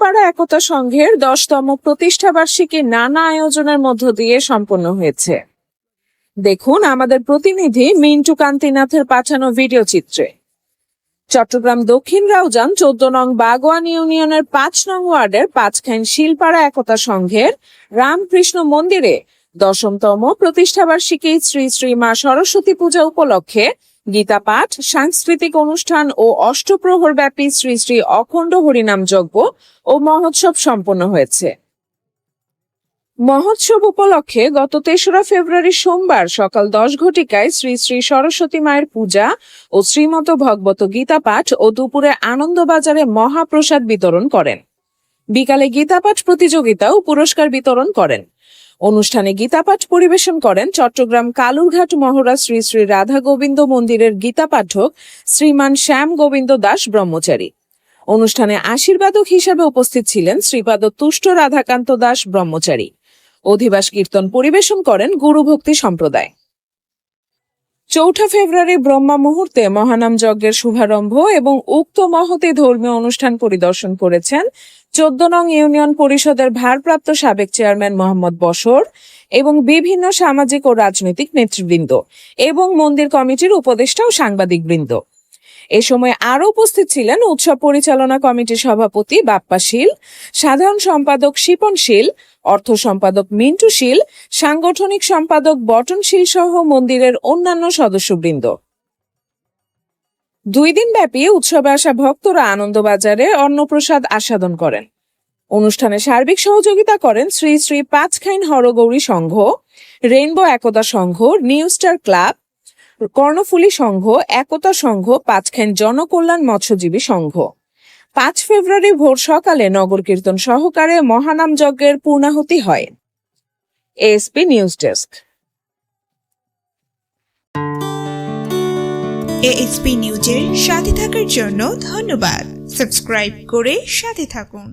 শিলপাড়া একতা সংঘের 10তম প্রতিষ্ঠাবার্ষিকী নানা আয়োজনের মধ্য দিয়ে সম্পন্ন হয়েছে। দেখুন আমাদের প্রতিনিধি মিন্টু কান্তিনাথের পাঠানো ভিডিও চিত্রে। চট্টগ্রাম দক্ষিণ রাউজান 14 নং বাগোয়ান ইউনিয়নের 5 নং ওয়ার্ডের পাঁচখাইন শিলপাড়া একতা সংঘের রামকৃষ্ণ মন্দিরে 10তম প্রতিষ্ঠাবার্ষিকী শ্রী শ্রী মা সরস্বতী পূজা উপলক্ষে গীতা পাঠ, সাংস্কৃতিক অনুষ্ঠান ও অষ্টপ্রহর ব্যাপী শ্রী শ্রী অখণ্ড হরিনাম যজ্ঞ ও মহোৎসব সম্পন্ন হয়েছে। মহোৎসব উপলক্ষে গত 3রা ফেব্রুয়ারি সোমবার সকাল 10 ঘটিকায় শ্রী শ্রী সরস্বতী মায়ের পূজা ও শ্রীমত ভগবত গীতা পাঠ ও দুপুরে আনন্দবাজারে মহাপ্রসাদ বিতরণ করেন। বিকালে গীতা পাঠ প্রতিযোগিতা ও পুরস্কার বিতরণ করেন। অনুষ্ঠানে গীতাপাঠ পরিবেশন করেন চট্টগ্রাম কালুরঘাট মহড়া শ্রী শ্রী রাধা গোবিন্দ মন্দিরের গীতা পাঠক শ্রীমান শ্যাম গোবিন্দ দাস ব্রহ্মচারী। অনুষ্ঠানে আশীর্বাদক হিসেবে উপস্থিত ছিলেন শ্রীপাদ তুষ্ট রাধাকান্ত দাস ব্রহ্মচারী। অধিবাস কীর্তন পরিবেশন করেন গুরুভক্তি সম্প্রদায়। 4 ফেব্রুয়ারি ব্রহ্মা মুহূর্তে মহানাম যজ্ঞের শুভারম্ভ এবং উক্ত মহতে ধর্মীয় অনুষ্ঠান পরিদর্শন করেছেন 14 নং ইউনিয়ন পরিষদের ভারপ্রাপ্ত সাবেক চেয়ারম্যান মোহাম্মদ বশর এবং বিভিন্ন সামাজিক ও রাজনৈতিক নেতৃবৃন্দ এবং মন্দির কমিটির উপদেষ্টা ও সাংবাদিকবৃন্দ। এ সময় আরও উপস্থিত ছিলেন উৎসব পরিচালনা কমিটির সভাপতি বাপ্পা শীল, সাধারণ সম্পাদক শিপন শীল, অর্থ সম্পাদক মিন্টু শীল, সাংগঠনিক সম্পাদক বটন শীল সহ মন্দিরের অন্যান্য সদস্যবৃন্দ। 2 দিন ব্যাপী উৎসবে আসা ভক্তরা আনন্দবাজারে অন্নপ্রসাদ আস্বাদন করেন। অনুষ্ঠানে সার্বিক সহযোগিতা করেন শ্রী শ্রী পাঁচখাইন হরগৌরী সংঘ, রেইনবো একতা সংঘ, নিউ স্টার ক্লাব, কর্ণফুলী সংঘ, একতা সংঘ, পাঁচখাইন জনকল্যাণ মৎস্যজীবী সংঘ। 5 ফেব্রুয়ারি ভোর সকালে নগর কীর্তন সহকারে মহানাম যজ্ঞের পূর্ণাহুতি হয়। ASP news desk. এএসপি নিউজের সাথে থাকার জন্য ধন্যবাদ। সাবস্ক্রাইব করে সাথে থাকুন।